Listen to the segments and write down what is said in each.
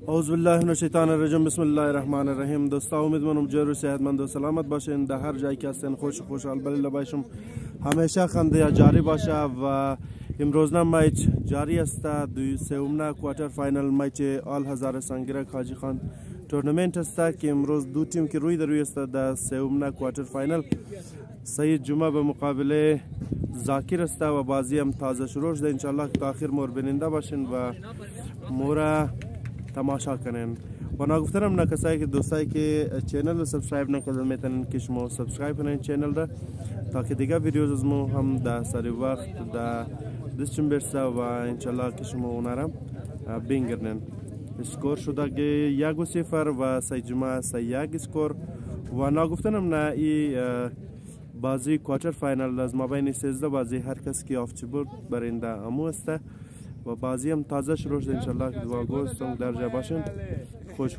اعوذ بالله من الشیطان الرجیم. بسم الله الرحمن الرحیم. دوستا امیدوارم جور و صحتمند و سلامت باشین. در هر جایی که هستین خوشحال بله باشم. همیشه خنده جاری باشه و امروز میچ جاری است. سوم کوارتر فاینال میچ آل هزار سنگرک حاجی خان تورنمنت است که امروز دو تیم که روی است در سوم کوارتر فاینال. سید جمعه به مقابل ذاکر است و بازی هم تازه شروع شده. انشالله تا آخر مور بیننده باشین و مورا تماشا کنین. و نگفتم نه کسایی که دوستایی که چینل رو سابسکرایب نکردن میتونن که شما سابسکرایب کنین چینل را تا که دیگه ویدیوز از ما هم در سری وقت در دستشون برسه و انشالله که شما اونارم بینگرنن. اسکور شده که 1-0 و سید جمعه 3-1 اسکور. و نگفتم نه ای بازی کوارتر فاینال از مابین 13 بازی هر کس که آفچی بود برنده امو است و بازی هم تازه شروع شده. انشالله که دو آگوست هم در جای باشین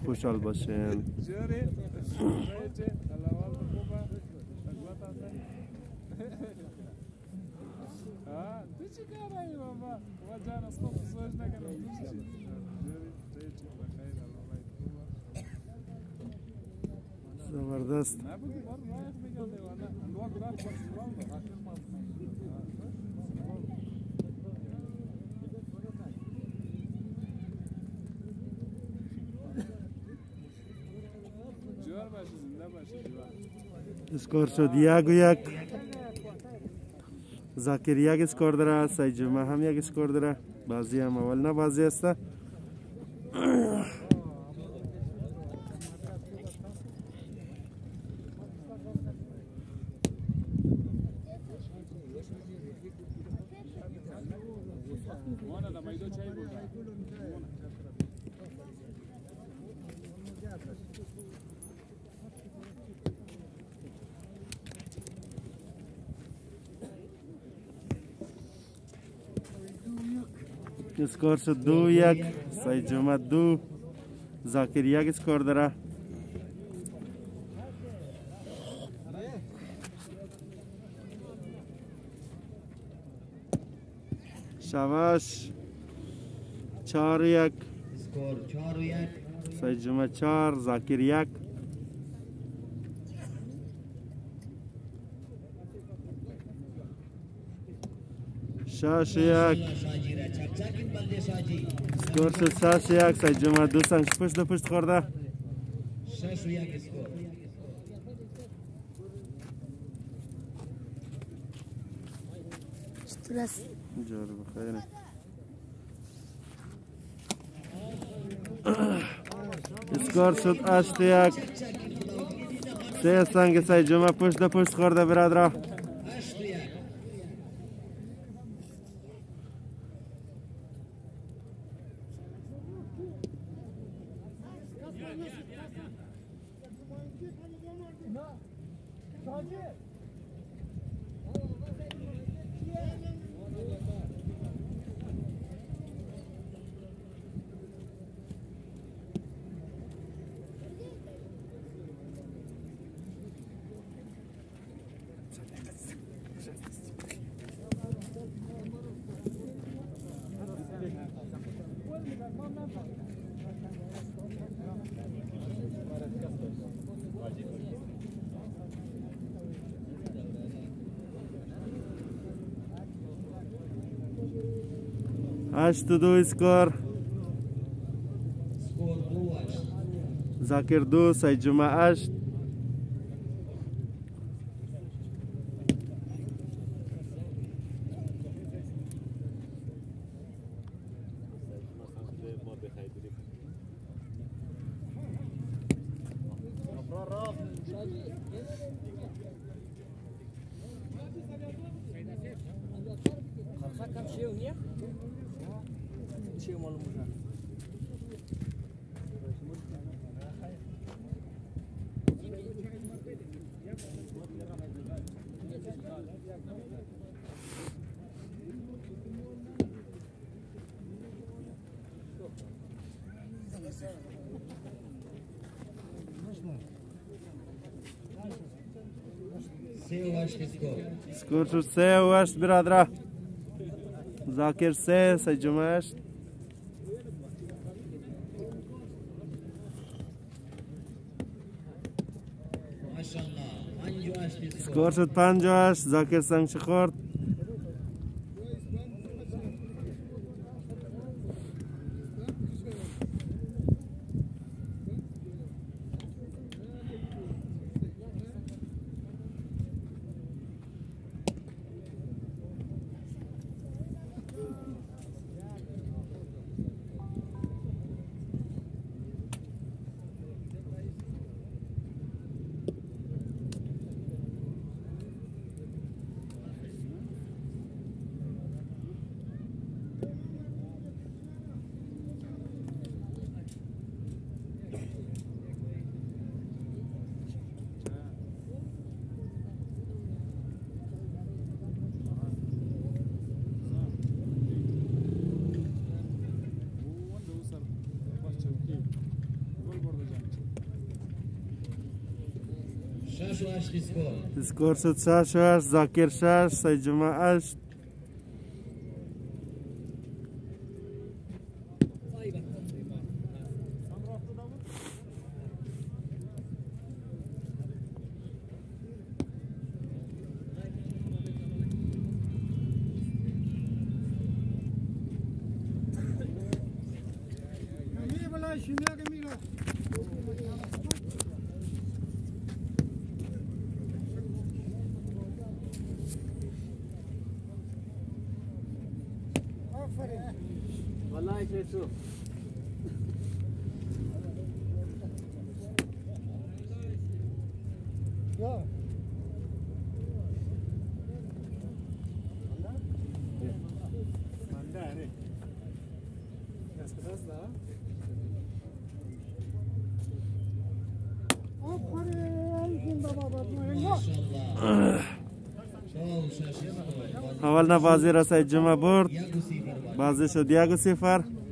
خوشحال باشین. زبردست. اسکور شد 1-1. ذاکر 1 اسکور داره، سید جمعه هم 1 اسکور داره. بازی هم اول نه بازی است. اسکور شد 2-1. سید جمعه 2 ذاکر 1 اسکور داره. شواش 4-1. اسکور 4-1. سید جمعه 4 ذاکر 1. شاش 1. اسکور شد 6-1. سید جمعه 2 سنگ پشت خورده. 6-1 اسکور. جار بخیر. اسکور شد 8-1. 3 سنگ سید جمعه پشت خورده برادرها. هشت 2 اسکور. ذاکر 2 سید جمعه 8. اسکور شد 3-8 برادرها. ذاکر 3 سید جمعه 8. اسکور شد 58. زاکر سنگچی خورد. اسکور شد 6-8. زاکر 6 سید جمعه 8. والله شيء شوف اول بازی را سید جمعه برد. بازی شد 1-0.